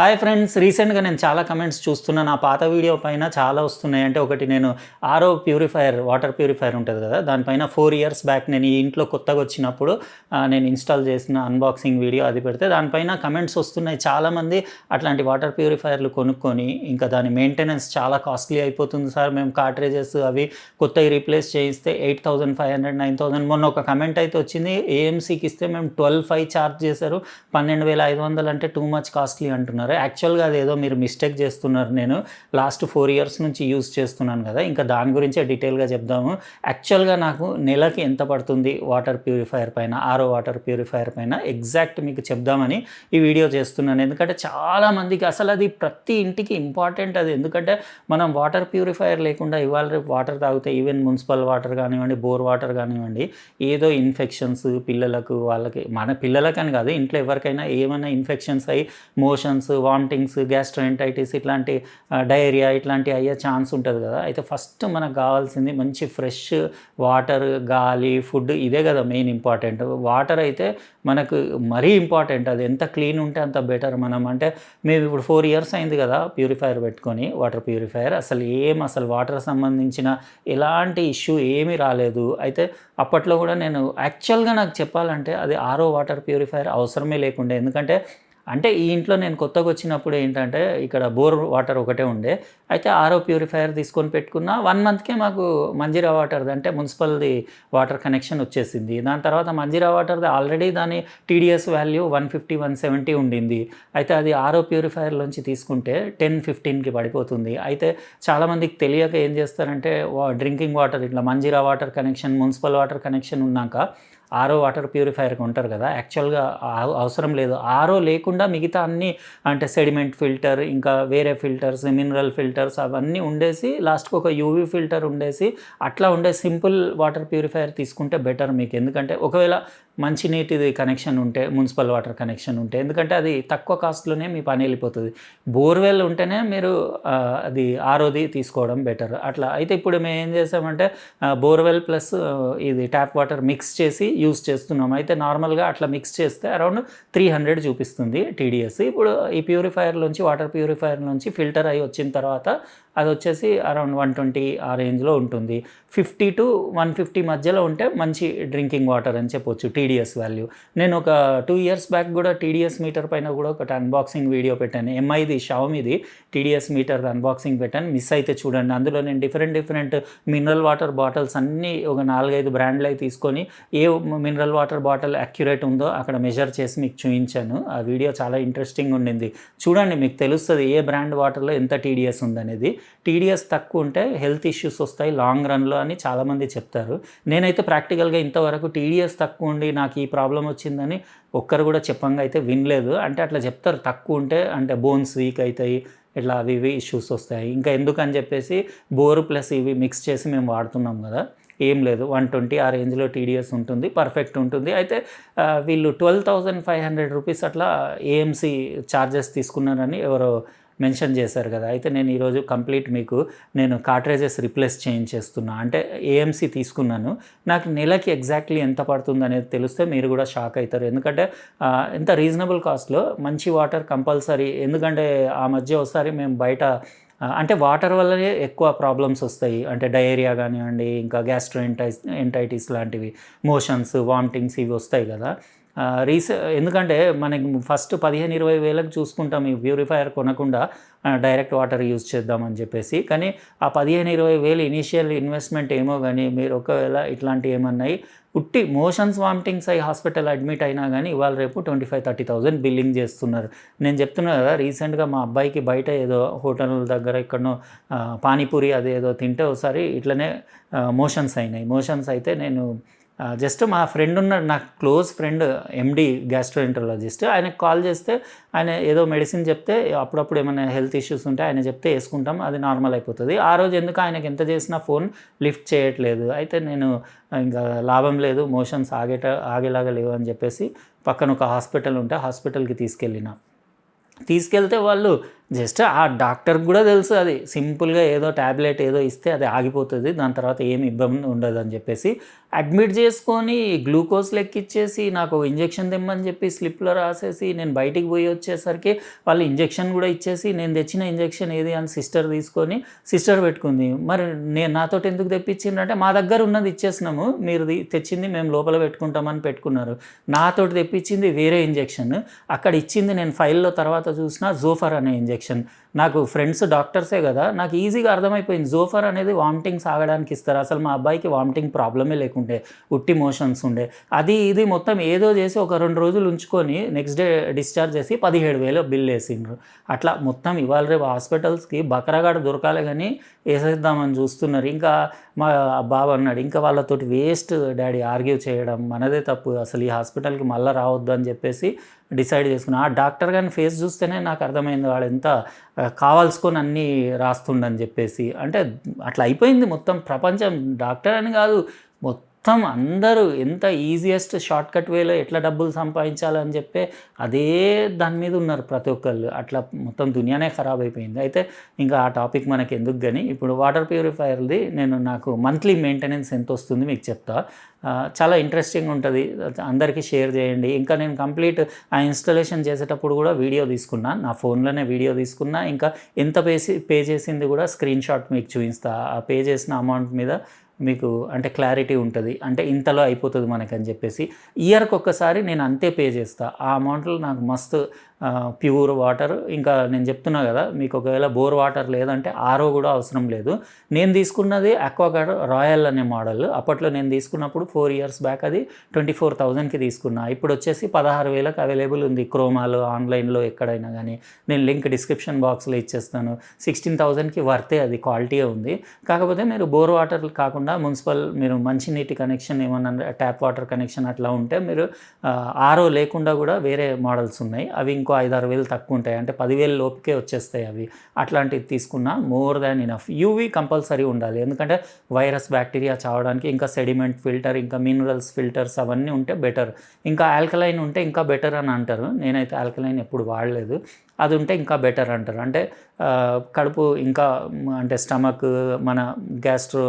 Hi friends, రీసెంట్గా నేను చాలా కమెంట్స్ చూస్తున్నా. నా పాత వీడియో పైన చాలా వస్తున్నాయి. అంటే ఒకటి నేను ఆర్ఓ ప్యూరిఫైయర్, వాటర్ ప్యూరిఫైయర్ ఉంటుంది కదా, దానిపైన 4 ఇయర్స్ బ్యాక్ నేను ఈ ఇంట్లో కొత్తగా వచ్చినప్పుడు నేను ఇన్స్టాల్ చేసిన అన్బాక్సింగ్ వీడియో అది పెడితే దానిపైన కమెంట్స్ వస్తున్నాయి. చాలామంది అట్లాంటి వాటర్ ప్యూరిఫైయర్లు కొనుక్కొని ఇంకా దాని మెయింటెనెన్స్ చాలా కాస్ట్లీ అయిపోతుంది సార్, మేము కార్ట్రేజెస్ అవి కొత్తవి రీప్లేస్ చేయిస్తే 8,500 9,000. మొన్న ఒక కమెంట్ అయితే వచ్చింది, ఏఎంసీకి ఇస్తే మేము 12,500 ఛార్జ్ చేశారు, 12,500 అంటే టూ మచ్ కాస్ట్లీ అంటున్నారు. యాక్చువల్గా అదేదో మీరు మిస్టేక్ చేస్తున్నారు. నేను లాస్ట్ 4 ఇయర్స్ నుంచి యూజ్ చేస్తున్నాను కదా, ఇంకా దాని గురించే డీటెయిల్గా చెప్దాము. యాక్చువల్గా నాకు నెలకి ఎంత పడుతుంది వాటర్ ప్యూరిఫైయర్ పైన, ఆర్ఓ వాటర్ ప్యూరిఫైయర్ పైన ఎగ్జాక్ట్ మీకు చెప్దామని ఈ వీడియో చేస్తున్నాను. ఎందుకంటే చాలామందికి అసలు అది ప్రతి ఇంటికి ఇంపార్టెంట్ అది. ఎందుకంటే మనం వాటర్ ప్యూరిఫైయర్ లేకుండా ఇవాళ రేపు వాటర్ తాగితే ఈవెన్ మున్సిపల్ వాటర్ కానివ్వండి, బోర్ వాటర్ కానివ్వండి, ఏదో ఇన్ఫెక్షన్స్ పిల్లలకు, వాళ్ళకి, మన పిల్లలకని కాదు, ఇంట్లో ఎవరికైనా ఏమైనా ఇన్ఫెక్షన్స్ అయ్యి మోషన్స్, వామిటింగ్స్, గ్యాస్ట్రోఎంటైటిస్, ఇట్లాంటి డయేరియా ఇట్లాంటివి అయ్యే ఛాన్స్ ఉంటుంది కదా. అయితే ఫస్ట్ మనకు కావాల్సింది మంచి ఫ్రెష్ వాటర్, గాలి, ఫుడ్, ఇదే కదా మెయిన్ ఇంపార్టెంట్. వాటర్ అయితే మనకు మరీ ఇంపార్టెంట్. అది ఎంత క్లీన్ ఉంటే అంత బెటర్. మనం అంటే మేము ఇప్పుడు 4 ఇయర్స్ అయింది కదా ప్యూరిఫైయర్ పెట్టుకొని, వాటర్ ప్యూరిఫైయర్. అసలు వాటర్ సంబంధించిన ఎలాంటి ఇష్యూ ఏమీ రాలేదు. అయితే అప్పట్లో కూడా నేను యాక్చువల్గా నాకు చెప్పాలంటే అది ఆర్ఓ వాటర్ ప్యూరిఫైయర్ అవసరమే లేకుండే. ఎందుకంటే ఈ ఇంట్లో నేను కొత్తగా వచ్చినప్పుడు ఏంటంటే ఇక్కడ బోర్ వాటర్ ఒకటే ఉండే. అయితే ఆర్ఓ ప్యూరిఫైయర్ తీసుకొని పెట్టుకున్న 1 మంత్కే మాకు మంజీరా వాటర్ది, అంటే మున్సిపల్ది వాటర్ కనెక్షన్ వచ్చేసింది. దాని తర్వాత మంజీరా వాటర్ది ఆల్రెడీ దాని టీడీఎస్ వాల్యూ 150 170 ఉండింది. అయితే అది ఆర్ఓ ప్యూరిఫైయర్లోంచి తీసుకుంటే 10-15కి పడిపోతుంది. అయితే చాలామందికి తెలియక ఏం చేస్తారంటే డ్రింకింగ్ వాటర్, ఇట్లా Manjira water connection, municipal water connection ఉన్నాక ఆర్ఓ వాటర్ ప్యూరిఫైయర్కి ఉంటారు కదా, యాక్చువల్గా అవసరం లేదు. ఆర్ఓ లేకుండా మిగతా అన్నీ, అంటే సెడిమెంట్ ఫిల్టర్, ఇంకా వేరే ఫిల్టర్స్, మినరల్ ఫిల్టర్స్ అవన్నీ ఉండేసి లాస్ట్కి ఒక యూవీ ఫిల్టర్ ఉండేసి అట్లా ఉండే సింపుల్ వాటర్ ప్యూరిఫైయర్ తీసుకుంటే బెటర్ మీకు. ఎందుకంటే ఒకవేళ మంచినీటిది కనెక్షన్ ఉంటే, మున్సిపల్ వాటర్ కనెక్షన్ ఉంటే, ఎందుకంటే అది తక్కువ కాస్ట్లోనే మీ పని వెళ్ళిపోతుంది. బోర్వెల్ ఉంటేనే మీరు అది ఆర్ఓది తీసుకోవడం బెటర్ అట్లా. అయితే ఇప్పుడు మేము ఏం చేసామంటే బోర్వెల్ ప్లస్ ఇది ట్యాప్ వాటర్ మిక్స్ చేసి యూజ్ చేస్తున్నాం. అయితే నార్మల్గా అట్లా మిక్స్ చేస్తే అరౌండ్ 300 చూపిస్తుంది టీడీఎస్. ఇప్పుడు ఈ ప్యూరిఫైయర్లోంచి, వాటర్ ప్యూరిఫైయర్లోంచి ఫిల్టర్ అయ్యి వచ్చిన తర్వాత అది వచ్చేసి అరౌండ్ 120 ఆ రేంజ్లో ఉంటుంది. 50 to 150 మధ్యలో ఉంటే మంచి డ్రింకింగ్ వాటర్ అని చెప్పొచ్చు టీడీఎస్ వాల్యూ. నేను ఒక 2 ఇయర్స్ బ్యాక్ కూడా టీడీఎస్ మీటర్ పైన కూడా ఒకటి అన్బాక్సింగ్ వీడియో పెట్టాను. ఎంఐది, షావమీది టీడీఎస్ మీటర్ అన్బాక్సింగ్ పెట్టాను. మిస్ అయితే చూడండి. అందులో నేను డిఫరెంట్ మినరల్ వాటర్ బాటిల్స్ అన్నీ ఒక 4-5 బ్రాండ్లు అవి తీసుకొని a mineral water bottle accurate ఉందో అక్కడ మెజర్ చేసి మీకు చూపించాను. ఆ వీడియో చాలా ఇంట్రెస్టింగ్ ఉండింది. చూడండి, మీకు తెలుస్తుంది ఏ బ్రాండ్ వాటర్లో ఎంత టీడీఎస్ ఉందనేది. టీడీఎస్ తక్కువ ఉంటే హెల్త్ ఇష్యూస్ వస్తాయి లాంగ్ రన్లో అని చాలామంది చెప్తారు. నేనైతే ప్రాక్టికల్గా ఇంతవరకు టీడీఎస్ తక్కువ ఉండి నాకు ఈ ప్రాబ్లం వచ్చిందని ఒక్కరు కూడా చెప్పంగా అయితే వినలేదు. అంటే అట్లా చెప్తారు, తక్కువ ఉంటే అంటే బోన్స్ వీక్ అవుతాయి, ఇట్లా అవి ఇవి ఇష్యూస్ వస్తాయి. ఇంకా ఎందుకని చెప్పేసి బోరు ప్లస్ ఇవి మిక్స్ చేసి మేము వాడుతున్నాం కదా. ఏం లేదు, 120 ఆ రేంజ్లో టీడీఎస్ ఉంటుంది, పర్ఫెక్ట్ ఉంటుంది. అయితే వీళ్ళు 12,500 రూపీస్ అట్లా ఏఎంసీ ఛార్జెస్ తీసుకున్నారని ఎవరో మెన్షన్ చేశారు కదా. అయితే నేను ఈరోజు కంప్లీట్ మీకు నేను కార్ట్రేజెస్ రిప్లేస్ చేయించేస్తున్నా. అంటే ఏఎంసీ తీసుకున్నాను, నాకు నెలకి ఎగ్జాక్ట్లీ ఎంత పడుతుంది అనేది తెలిస్తే మీరు కూడా షాక్ అవుతారు. ఎందుకంటే ఎంత రీజనబుల్ కాస్ట్లో మంచి వాటర్ కంపల్సరీ. ఎందుకంటే ఆ మధ్య ఒకసారి మేము బయట, అంటే వాటర్ వల్లనే ఎక్కువ ప్రాబ్లమ్స్ వస్తాయి, అంటే డయేరియా కానివ్వండి, ఇంకా ఎంటైటిస్ లాంటివి, మోషన్స్, వామిటింగ్స్ ఇవి వస్తాయి కదా. ఎందుకంటే మనకి ఫస్ట్ 15-20 వేలకు చూసుకుంటాం ఈ ప్యూరిఫైయర్ కొనకుండా, డైరెక్ట్ వాటర్ యూజ్ చేద్దామని చెప్పేసి. కానీ ఆ 15-20 వేలు ఇనీషియల్ ఇన్వెస్ట్మెంట్ ఏమో, కానీ మీరు ఒకవేళ ఇట్లాంటివి ఏమన్నాయి ఉట్టి మోషన్స్, వామిటింగ్స్ అయ్యి హాస్పిటల్ అడ్మిట్ అయినా కానీ ఇవాళ రేపు 25,000-30,000 బిల్లింగ్ చేస్తున్నారు. నేను చెప్తున్నా కదా, రీసెంట్గా మా అబ్బాయికి బయట ఏదో హోటల్ దగ్గర ఎక్కడనో పానీపూరి అదేదో తింటే ఒకసారి ఇట్లనే మోషన్స్ అయినాయి. మోషన్స్ అయితే నేను జస్ట్ మా ఫ్రెండ్ ఉన్నాడు, నాకు క్లోజ్ ఫ్రెండ్, ఎండి గ్యాస్ట్రోఎంటరాలజిస్ట్, ఆయనకు కాల్ చేస్తే ఆయన ఏదో మెడిసిన్ చెప్తే, అప్పుడప్పుడు ఏమైనా హెల్త్ ఇష్యూస్ ఉంటే ఆయన చెప్తే వేసుకుంటాం, అది నార్మల్ అయిపోతుంది. ఆ రోజు ఎందుకు ఆయనకి ఎంత చేసినా ఫోన్ లిఫ్ట్ చేయట్లేదు. అయితే నేను ఇంకా లాభం లేదు, మోషన్స్ ఆగేలాగా లేవు అని చెప్పేసి పక్కన ఒక హాస్పిటల్ ఉంటే హాస్పిటల్కి తీసుకెళ్తే వాళ్ళు జస్ట్ ఆ డాక్టర్కి కూడా తెలుసు అది సింపుల్గా ఏదో ట్యాబ్లెట్ ఏదో ఇస్తే అది ఆగిపోతుంది, దాని తర్వాత ఏమి ఇబ్బంది ఉండదు అని చెప్పేసి అడ్మిట్ చేసుకొని గ్లూకోజ్ లెక్కిచ్చేసి నాకు ఇంజెక్షన్ తెమ్మని చెప్పి స్లిప్లో రాసేసి నేను బయటికి పోయి వచ్చేసరికి వాళ్ళు ఇంజెక్షన్ కూడా ఇచ్చేసి నేను తెచ్చిన ఇంజెక్షన్ ఏది అని సిస్టర్ తీసుకొని సిస్టర్ పెట్టుకుంది. మరి నేను నాతోటి ఎందుకు తెప్పించిండ్రంటే మా దగ్గర ఉన్నది ఇచ్చేసినాము, మీరు తెచ్చింది మేము లోపల పెట్టుకుంటామని పెట్టుకున్నారు. నాతోటి తెప్పించింది వేరే ఇంజెక్షన్, అక్కడ ఇచ్చింది నేను ఫైల్లో తర్వాత చూసిన జోఫర్ అనే ఇంజెక్షన్. నాకు ఫ్రెండ్స్ డాక్టర్సే కదా, నాకు ఈజీగా అర్థమైపోయింది జోఫర్ అనేది వామిటింగ్స్ ఆగడానికి ఇస్తారు. అసలు మా అబ్బాయికి వామిటింగ్ ప్రాబ్లమే లేకుండే, ఉట్టి మోషన్స్ ఉండే. అది ఇది మొత్తం ఏదో చేసి ఒక 2 రోజులు ఉంచుకొని నెక్స్ట్ డే డిశ్చార్జ్ చేసి 17,000 బిల్ వేసిండ్రు. అట్లా మొత్తం ఇవాళ రేపు హాస్పిటల్స్కి బకరగాడు దొరకాలి కానీ వేసేద్దామని చూస్తున్నారు. ఇంకా మా బాబు అన్నాడు, ఇంకా వాళ్ళతోటి వేస్ట్ డాడీ ఆర్గ్యూ చేయడం, మనదే తప్పు, అసలు ఈ హాస్పిటల్కి మళ్ళీ రావద్దు అని చెప్పేసి డిసైడ్ చేసుకున్నా. ఆ డాక్టర్ గారిని ఫేస్ చూస్తేనే నాకు అర్థమైంది వాడు ఎంత కావాల్సుకొని అన్నీ రాస్తుండని చెప్పేసి. అంటే అట్లా అయిపోయింది మొత్తం ప్రపంచం. డాక్టర్ అని కాదు, మొత్తం అందరూ ఎంత ఈజియెస్ట్ షార్ట్కట్ వేలో ఎట్లా డబ్బులు సంపాదించాలని చెప్పి అదే దాని మీద ఉన్నారు ప్రతి ఒక్కళ్ళు. అట్లా మొత్తం దునియానే ఖరాబ్ అయిపోయింది. అయితే ఇంకా ఆ టాపిక్ మనకి ఎందుకు కానీ, ఇప్పుడు వాటర్ ప్యూరిఫైయర్ది నాకు మంత్లీ మెయింటెనెన్స్ ఎంత వస్తుంది మీకు చెప్తా. చాలా ఇంట్రెస్టింగ్ ఉంటుంది, అందరికీ షేర్ చేయండి. ఇంకా నేను కంప్లీట్ ఆ ఇన్స్టాలేషన్ చేసేటప్పుడు కూడా వీడియో తీసుకున్నా, నా ఫోన్లోనే వీడియో తీసుకున్నా. ఇంకా ఎంత పే చేసింది కూడా స్క్రీన్ షాట్ మీకు చూపిస్తా. ఆ పే చేసిన అమౌంట్ మీద మీకు అంటే క్లారిటీ ఉంటుంది, అంటే ఇంతలో అయిపోతుంది మనకని చెప్పేసి. ఇయర్కి ఒక్కసారి నేను అంతే పే చేస్తా. ఆ అమౌంట్లో నాకు మస్తు ప్యూర్ వాటర్. ఇంకా నేను చెప్తున్నా కదా, మీకు ఒకవేళ బోర్ వాటర్ లేదంటే ఆర్ఓ కూడా అవసరం లేదు. నేను తీసుకున్నది అక్వాగార్డ్ రాయల్ అనే మోడల్. అప్పట్లో నేను తీసుకున్నప్పుడు 4 years బ్యాక్ అది 24,000కి తీసుకున్నా. ఇప్పుడు వచ్చేసి 16,000కి అవైలబుల్ ఉంది క్రోమాలో, ఆన్లైన్లో ఎక్కడైనా కానీ. నేను లింక్ డిస్క్రిప్షన్ బాక్స్లో ఇచ్చేస్తాను. 16,000కి వర్తే, అది క్వాలిటీయే ఉంది. కాకపోతే మీరు బోర్ వాటర్ కాకుండా మున్సిపల్, మీరు మంచినీటి కనెక్షన్ ఏమన్నా ట్యాప్ వాటర్ కనెక్షన్ అట్లా ఉంటే మీరు ఆర్ఓ లేకుండా కూడా వేరే మోడల్స్ ఉన్నాయి. అవి ఇంకో 5-6 వేలు తక్కువ ఉంటాయి, అంటే 10,000 లోపుకే వచ్చేస్తాయి అవి. అట్లాంటివి తీసుకున్నా more than enough. UV compulsory ఉండాలి, ఎందుకంటే వైరస్ బ్యాక్టీరియా చావడానికి. ఇంకా సెడిమెంట్ ఫిల్టర్, ఇంకా మినరల్స్ ఫిల్టర్స్ అవన్నీ ఉంటే బెటర్. ఇంకా ఆల్కలైన్ ఉంటే ఇంకా బెటర్ అని అంటారు. నేనైతే ఆల్కలైన్ ఎప్పుడు వాడలేదు, అది ఉంటే ఇంకా బెటర్ అంటారు. అంటే కడుపు ఇంకా అంటే స్టమక్, మన గ్యాస్ట్రో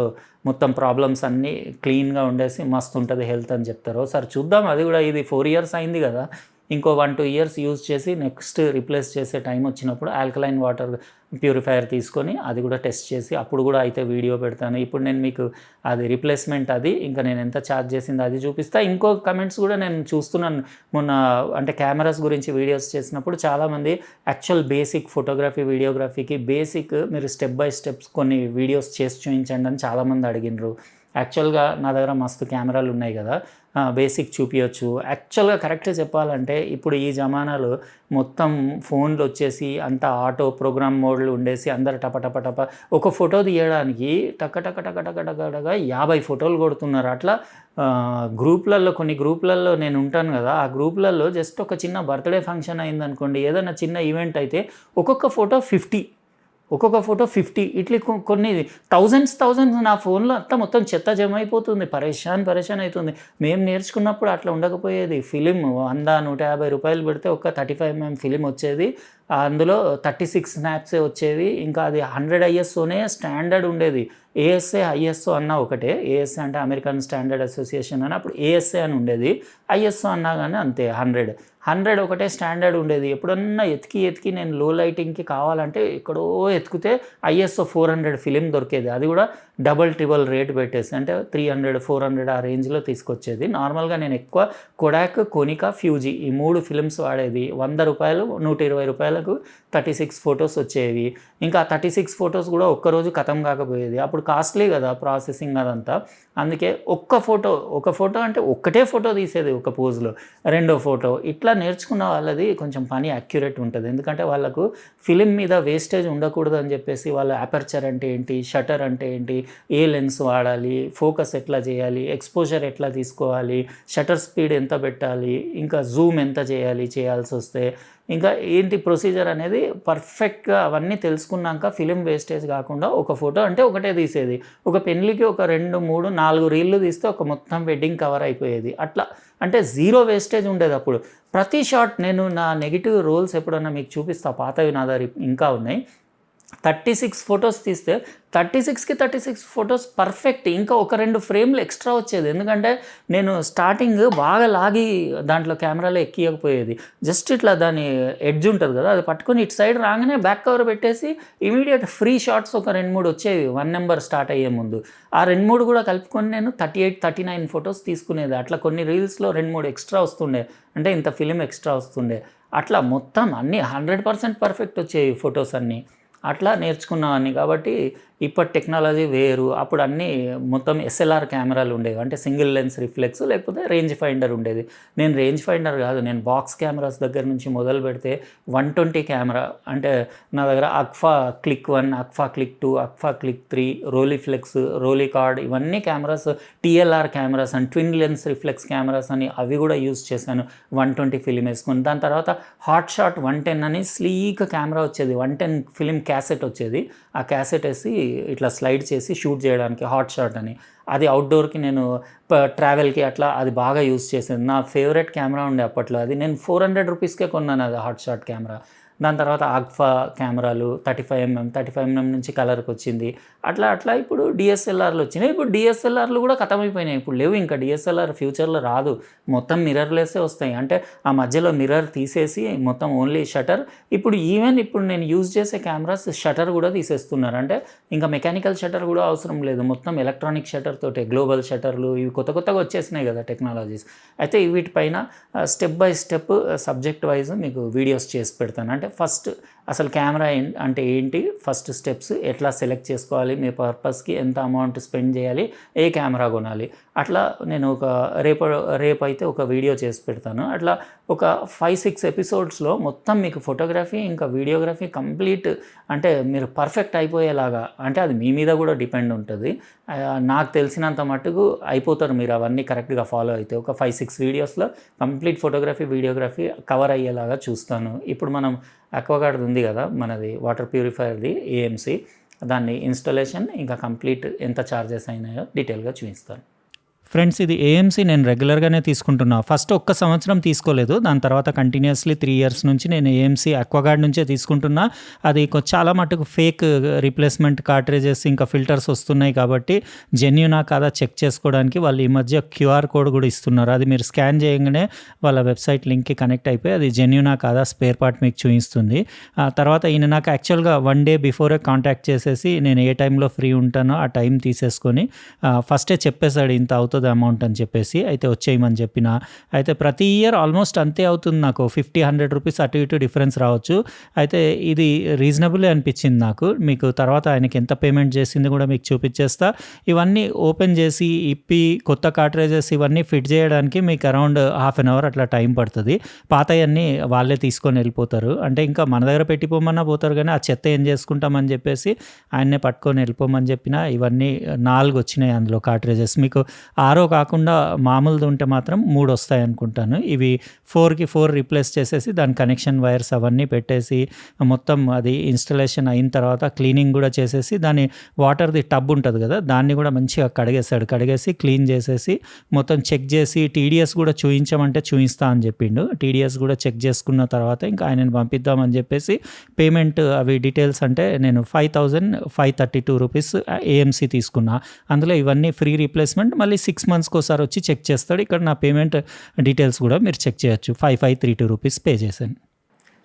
మొత్తం ప్రాబ్లమ్స్ అన్నీ క్లీన్గా ఉండేసి మస్తు ఉంటుంది హెల్త్ అని చెప్తారు. సరే చూద్దాం, అది కూడా ఇది 4 years అయింది కదా, ఇంకో 1-2 years యూజ్ చేసి నెక్స్ట్ రీప్లేస్ చేసే టైం వచ్చినప్పుడు ఆల్కలైన్ వాటర్ ప్యూరిఫైయర్ తీసుకొని అది కూడా టెస్ట్ చేసి అప్పుడు కూడా అయితే వీడియో పెడతాను. ఇప్పుడు నేను మీకు అది రీప్లేస్మెంట్, అది ఇంకా నేను ఎంత ఛార్జ్ చేసిందో అది చూపిస్తా. ఇంకో కమెంట్స్ కూడా నేను చూస్తున్నాను మొన్న, అంటే కెమెరాస్ గురించి వీడియోస్ చేసినప్పుడు చాలామంది యాక్చువల్ బేసిక్ ఫోటోగ్రఫీ వీడియోగ్రఫీకి బేసిక్ మీరు స్టెప్ బై స్టెప్స్ కొన్ని వీడియోస్ చేసి చూపించండి అని చాలామంది అడిగినారు. యాక్చువల్గా నా దగ్గర మస్తు కెమెరాలు ఉన్నాయి కదా, బేసిక్ చూపించవచ్చు. యాక్చువల్గా కరెక్ట్గా చెప్పాలంటే ఇప్పుడు ఈ జమానాలో మొత్తం ఫోన్లు వచ్చేసి అంతా ఆటో ప్రోగ్రామ్ మోడ్లు ఉండేసి అందరు టప ఒక ఫోటో తీయడానికి టక 50 ఫోటోలు కొడుతున్నారు. అట్లా గ్రూప్లలో, కొన్ని గ్రూప్లలో నేను ఉంటాను కదా, ఆ గ్రూప్లలో జస్ట్ ఒక చిన్న బర్త్డే ఫంక్షన్ అయిందనుకోండి, ఏదైనా చిన్న ఈవెంట్ అయితే ఒక్కొక్క ఫోటో 50 ఇట్లా కొన్ని థౌజండ్స్ నా ఫోన్లో అంతా మొత్తం చెత్త జమ అయిపోతుంది. పరేషాన్ అవుతుంది. మేము నేర్చుకున్నప్పుడు అట్లా ఉండకపోయేది. ఫిలిం 100-150 రూపాయలు పెడితే ఒక 35mm ఫిలిం వచ్చేది, అందులో 36 స్నాప్సే వచ్చేవి. ఇంకా అది 100 ISOనే స్టాండర్డ్ ఉండేది. ఏఎస్ఏ ఐఎస్ఓ అన్నా ఒకటే. ఏఎస్ఏ అంటే అమెరికన్ స్టాండర్డ్ అసోసియేషన్ అని, అప్పుడు ఏఎస్ఏ అని ఉండేది. ఐఎస్ఓ అన్నా కానీ అంతే, 100 ఒకటే స్టాండర్డ్ ఉండేది. ఎప్పుడన్నా ఎతికి నేను లో లైటింగ్కి కావాలంటే ఎక్కడో ఎతికితే ISO 400 ఫిలిం దొరికేది. అది కూడా డబల్ రేట్ పెట్టేసి, అంటే 300-400 ఆ రేంజ్లో తీసుకొచ్చేది. నార్మల్గా నేను ఎక్కువ కొడాక్, కోనికా, ఫ్యూజీ ఈ 3 ఫిలిమ్స్ వాడేది. 100 రూపాయలు 120 రూపాయలకు 36 ఫొటోస్ వచ్చేవి. ఇంకా 36 ఫొటోస్ కూడా ఒక్కరోజు ఖతం కాకపోయేది. అప్పుడు కాస్ట్లీ కదా ప్రాసెసింగ్ అదంతా. అందుకే ఒక ఫోటో అంటే ఒక్కటే ఫోటో తీసేది ఒక పోజ్లో, రెండో ఫోటో. ఇట్లా నేర్చుకున్న వాళ్ళది కొంచెం పని యాక్యురేట్ ఉంటుంది, ఎందుకంటే వాళ్ళకు ఫిలిం మీద వేస్టేజ్ ఉండకూడదు అని చెప్పేసి వాళ్ళు అపర్చర్ అంటే ఏంటి, షటర్ అంటే ఏంటి, ఏ లెన్స్ వాడాలి, ఫోకస్ ఎట్లా చేయాలి, ఎక్స్పోజర్ ఎట్లా తీసుకోవాలి, షటర్ స్పీడ్ ఎంత పెట్టాలి, ఇంకా జూమ్ ఎంత చేయాల్సి వస్తే ఇంకా ఏంటి ప్రొసీజర్ అనేది పర్ఫెక్ట్గా అవన్నీ తెలుసుకున్నాక ఫిలిం వేస్టేజ్ కాకుండా ఒక ఫోటో అంటే ఒకటే తీసేది. ఒక పెళ్ళికి ఒక 2-3-4 రీళ్ళు తీస్తే ఒక మొత్తం వెడ్డింగ్ కవర్ అయిపోయేది. అట్లా అంటే జీరో వేస్టేజ్ ఉండేది అప్పుడు. ప్రతి షాట్ నేను నా నెగిటివ్ రోల్స్ ఎప్పుడన్నా మీకు చూపిస్తా, పాతవి నా దగ్గర ఇంకా ఉన్నాయి. 36 ఫొటోస్ తీస్తే 36కి 36 ఫొటోస్ పర్ఫెక్ట్. ఇంకా ఒక 2 ఫ్రేమ్లు ఎక్స్ట్రా వచ్చేది. ఎందుకంటే నేను స్టార్టింగ్ బాగా లాగి దాంట్లో కెమెరాలో ఎక్కియకపోయేది. జస్ట్ ఇట్లా దాని ఎడ్జ్ ఉంటుంది కదా, అది పట్టుకొని ఇటు సైడ్ రాగానే బ్యాక్ కవర్ పెట్టేసి ఇమీడియట్ ఫ్రీ షాట్స్ ఒక 2, 3 వచ్చేవి 1 నెంబర్ స్టార్ట్ అయ్యే ముందు. ఆ 2, 3 కూడా కలుపుకొని నేను 38, 39 ఫొటోస్ తీసుకునేది. అట్లా కొన్ని రీల్స్లో 2, 3 ఎక్స్ట్రా వస్తుండే, అంటే ఇంత ఫిలిం ఎక్స్ట్రా వస్తుండే. అట్లా మొత్తం అన్నీ 100% పర్ఫెక్ట్ వచ్చేవి ఫొటోస్ అన్నీ. అట్లా నేర్చుకున్నాను. కాబట్టి ఇప్పటి టెక్నాలజీ వేరు. అప్పుడు అన్నీ మొత్తం ఎస్ఎల్ఆర్ కెమెరాలు ఉండేవి, అంటే సింగిల్ లెన్స్ రిఫ్లెక్స్ లేకపోతే రేంజ్ ఫైండర్ ఉండేది. నేను రేంజ్ ఫైండర్ కాదు, నేను బాక్స్ కెమెరాస్ దగ్గర నుంచి మొదలు పెడితే 120 కెమెరా, అంటే నా దగ్గర Agfa click 1, Agfa click 2, Agfa click 3, Rolleiflex, Rolleicord, ఇవన్నీ cameras, TLR cameras and twin lens reflex cameras అని అవి కూడా యూజ్ చేశాను 120 ఫిలిం వేసుకొని. దాని తర్వాత హాట్ షాట్ 110 అని స్లీక్ కెమెరా వచ్చేది, 110 ఫిలిం క్యాసెట్ వచ్చేది. ఆ క్యాసెట్ వేసి ఇట్లా స్లైడ్ చేసి షూట్ చేయడానికి హాట్ షాట్ అని, అది అవుట్డోర్కి నేను ట్రావెల్కి అట్లా అది బాగా యూజ్ చేసేది. నా ఫేవరెట్ కెమెరా ఉండే అప్పట్లో. అది నేను 400 రూపీస్కే కొన్నాను అది హాట్ షాట్ కెమెరా. దాని తర్వాత ఆగ్ఫా కెమెరాలు 35mm నుంచి కలర్కి వచ్చింది. అట్లా అట్లా ఇప్పుడు డిఎస్ఎల్ఆర్లు వచ్చినాయి. ఇప్పుడు డిఎస్ఎల్ఆర్లు కూడా ఖతమైపోయినాయి, ఇప్పుడు లేవు. ఇంకా డిఎస్ఎల్ఆర్ ఫ్యూచర్లో రాదు, మొత్తం మిర్రర్లెస్సే వస్తాయి. అంటే ఆ మధ్యలో మిర్రర్ తీసేసి మొత్తం ఓన్లీ షటర్. ఇప్పుడు ఇప్పుడు నేను యూజ్ చేసే కెమెరాస్ షటర్ కూడా తీసేస్తున్నారు. అంటే ఇంకా మెకానికల్ షటర్ కూడా అవసరం లేదు, మొత్తం ఎలక్ట్రానిక్ షటర్ తోటే, గ్లోబల్ షటర్లు ఇవి కొత్తగా వచ్చేసినాయి కదా టెక్నాలజీస్. అయితే వీటిపైన step by step subject wise మీకు వీడియోస్ చేసి పెడతాను. అంటే ఫస్ట్ అసలు కెమెరా అంటే ఏంటి, ఫస్ట్ స్టెప్స్ ఎట్లా సెలెక్ట్ చేసుకోవాలి, మీ పర్పస్కి ఎంత అమౌంట్ స్పెండ్ చేయాలి, ఏ కెమెరా కొనాలి, అట్లా నేను ఒక రేపు అయితే ఒక వీడియో చేసి పెడతాను. అట్లా ఒక 5-6 ఎపిసోడ్స్లో మొత్తం మీకు ఫోటోగ్రఫీ ఇంకా వీడియోగ్రఫీ కంప్లీట్, అంటే మీరు పర్ఫెక్ట్ అయిపోయేలాగా, అంటే అది మీ మీద కూడా డిపెండ్ ఉంటుంది. నాకు తెలిసినంత మట్టుకు అయిపోతారు మీరు అవన్నీ కరెక్ట్గా ఫాలో అయితే. ఒక 5-6 వీడియోస్లో కంప్లీట్ ఫోటోగ్రఫీ వీడియోగ్రఫీ కవర్ అయ్యేలాగా చూస్తాను. ఇప్పుడు మనం అక్వాగార్డ్ ఉంది కదా మనది, వాటర్ ప్యూరిఫైర్ది ఏఎంసీ, దాన్ని ఇన్స్టాలేషన్ ఇంకా కంప్లీట్ ఎంత ఛార్జెస్ అయినాయో డీటెయిల్గా చూపిస్తాను. ఫ్రెండ్స్, ఇది ఏఎంసీ నేను రెగ్యులర్గానే తీసుకుంటున్నా. ఫస్ట్ 1 సంవత్సరం తీసుకోలేదు, దాని తర్వాత కంటిన్యూస్లీ 3 ఇయర్స్ నుంచి నేను ఏఎంసీ అక్వాగార్డ్ నుంచే తీసుకుంటున్నా. అది చాలా మటుకు ఫేక్ రీప్లేస్మెంట్ కార్ట్రేజెస్ ఇంకా ఫిల్టర్స్ వస్తున్నాయి, కాబట్టి జెన్యూనా కాదా చెక్ చేసుకోవడానికి వాళ్ళు ఈ మధ్య క్యూఆర్ కోడ్ కూడా ఇస్తున్నారు. అది మీరు స్కాన్ చేయగానే వాళ్ళ వెబ్సైట్ లింక్కి కనెక్ట్ అయిపోయి అది జెన్యూనా కాదా స్పేర్ పార్ట్ మీకు చూపిస్తుంది. తర్వాత ఈయన నాకు యాక్చువల్గా 1 డే బిఫోరే కాంటాక్ట్ చేసేసి నేను ఏ టైంలో ఫ్రీ ఉంటానో ఆ టైం తీసేసుకొని ఫస్టే చెప్పేశాడు ఇంత అవుతుంది అమౌంట్ అని చెప్పేసి. అయితే వచ్చేయమని చెప్పిన. అయితే ప్రతి ఇయర్ ఆల్మోస్ట్ అంతే అవుతుంది నాకు, 50-100 రూపీస్ అటు ఇటు డిఫరెన్స్ రావచ్చు. అయితే ఇది రీజనబుల్ అనిపించింది నాకు. మీకు తర్వాత ఆయనకి ఎంత పేమెంట్ చేసింది కూడా మీకు చూపించేస్తా. ఇవన్నీ ఓపెన్ చేసి ఇప్పి కొత్త కార్ట్రేజెస్ ఇవన్నీ ఫిట్ చేయడానికి మీకు అరౌండ్ 1/2 అవర్ అట్లా టైం పడుతుంది. పాతయన్నీ వాళ్ళే తీసుకొని వెళ్ళిపోతారు. అంటే ఇంకా మన దగ్గర పెట్టిపోమన్నా పోతారు, కానీ ఆ చెత్త ఏం చేసుకుంటామని చెప్పేసి ఆయన్నే పట్టుకొని వెళ్ళిపోమని చెప్పిన. ఇవన్నీ 4 వచ్చినాయి అందులో కార్ట్రేజెస్. మీకు RO కాకుండా మామూలుది ఉంటే మాత్రం 3 వస్తాయి అనుకుంటాను. ఇవి 4కి 4 రీప్లేస్ చేసేసి దాని కనెక్షన్ వైర్స్ అవన్నీ పెట్టేసి మొత్తం అది ఇన్స్టలేషన్ అయిన తర్వాత క్లీనింగ్ కూడా చేసేసి దాని వాటర్ది టబ్ ఉంటుంది కదా దాన్ని కూడా మంచిగా కడిగేసి క్లీన్ చేసేసి మొత్తం చెక్ చేసి టీడీఎస్ కూడా చూయించమంటే చూయిస్తా అని చెప్పిండు. టీడీఎస్ కూడా చెక్ చేసుకున్న తర్వాత ఇంకా ఆయనని పంపిద్దామని చెప్పేసి పేమెంట్ అవి డీటెయిల్స్ అంటే నేను 5,532 రూపీస్ ఏఎంసీ తీసుకున్నా. అందులో ఇవన్నీ ఫ్రీ రీప్లేస్మెంట్, మళ్ళీ 6 మంత్స్కి ఒకసారి వచ్చి చెక్ చేస్తాడు. ఇక్కడ నా పేమెంట్ డీటెయిల్స్ కూడా మీరు చెక్ చేయొచ్చు. 5,532 రూపీస్ పే చేశాను.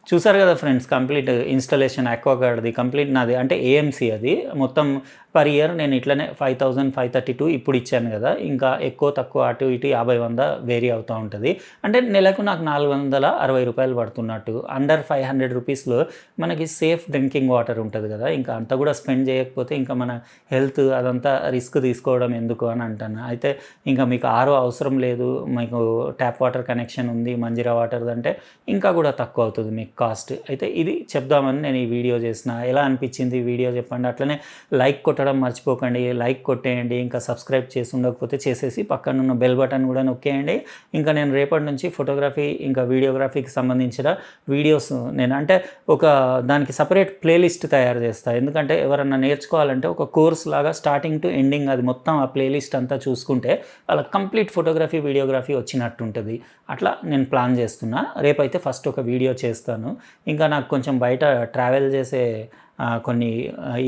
చూసారు కదా ఫ్రెండ్స్, కంప్లీట్ ఇన్స్టాలేషన్ అక్వాగార్డ్ది కంప్లీట్ నాది, అంటే ఏఎంసీ అది మొత్తం పర్ ఇయర్ నేను ఇట్లనే 5,532 ఇప్పుడు ఇచ్చాను కదా. ఇంకా ఎక్కువ తక్కువ అటు ఇటు 50-100 వేరీ అవుతూ ఉంటుంది. అంటే నెలకు నాకు 460 రూపాయలు పడుతున్నట్టు. అండర్ 500 రూపీస్లో మనకి సేఫ్ డ్రింకింగ్ వాటర్ ఉంటుంది కదా, ఇంకా అంత కూడా స్పెండ్ చేయకపోతే ఇంకా మన హెల్త్ అదంతా రిస్క్ తీసుకోవడం ఎందుకు అని అంటాను. అయితే ఇంకా మీకు RO అవసరం లేదు, మీకు ట్యాప్ వాటర్ కనెక్షన్ ఉంది మంజీరా వాటర్ది అంటే ఇంకా కూడా తక్కువ అవుతుంది మీకు కాస్ట్. అయితే ఇది చెప్దామని నేను ఈ వీడియో చేసిన. ఎలా అనిపించింది వీడియో చెప్పండి. అట్లనే లైక్ కొట్టడం మర్చిపోకండి, లైక్ కొట్టేయండి. ఇంకా సబ్స్క్రైబ్ చేసి ఉండకపోతే చేసేసి పక్కనున్న బెల్ బటన్ కూడా నొక్కేయండి. ఇంకా నేను రేపటి నుంచి ఫోటోగ్రఫీ ఇంకా వీడియోగ్రఫీకి సంబంధించిన వీడియోస్ నేను అంటే ఒక దానికి సపరేట్ ప్లేలిస్ట్ తయారు చేస్తాను. ఎందుకంటే ఎవరన్నా నేర్చుకోవాలంటే ఒక కోర్స్ లాగా స్టార్టింగ్ టు ఎండింగ్ అది మొత్తం ఆ ప్లేలిస్ట్ అంతా చూసుకుంటే వాళ్ళకి కంప్లీట్ ఫోటోగ్రఫీ వీడియోగ్రఫీ వచ్చినట్టు ఉంటుంది. అట్లా నేను ప్లాన్ చేస్తున్నా. రేపైతే ఫస్ట్ ఒక వీడియో చేస్తాను. చేస్తున్నాను. ఇంకా నాకు కొంచెం బయట ట్రావెల్ చేసే కొన్ని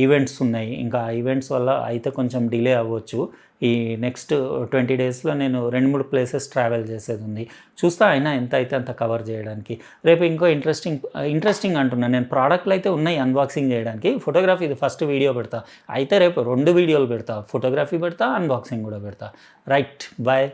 ఈవెంట్స్ ఉన్నాయి. ఇంకా ఆ ఈవెంట్స్ వల్ల అయితే కొంచెం డిలే అవ్వచ్చు. ఈ నెక్స్ట్ 20 డేస్‌లో నేను 2, 3 ప్లేసెస్ ట్రావెల్ చేసేదుంది. చూస్తా అయినా ఎంత అయితే అంత కవర్ చేయడానికి. రేపు ఇంకో ఇంట్రెస్టింగ్ అంటున్నా నేను, ప్రోడక్ట్‌లు అయితే ఉన్నాయి అన్బాక్సింగ్ చేయడానికి. ఫోటోగ్రఫీది ఫస్ట్ వీడియో పెడతా. అయితే రేపు 2 వీడియోలు పెడతా. ఫోటోగ్రఫీ పెడతా, అన్బాక్సింగ్ కూడా పెడతా. రైట్. బాయ్.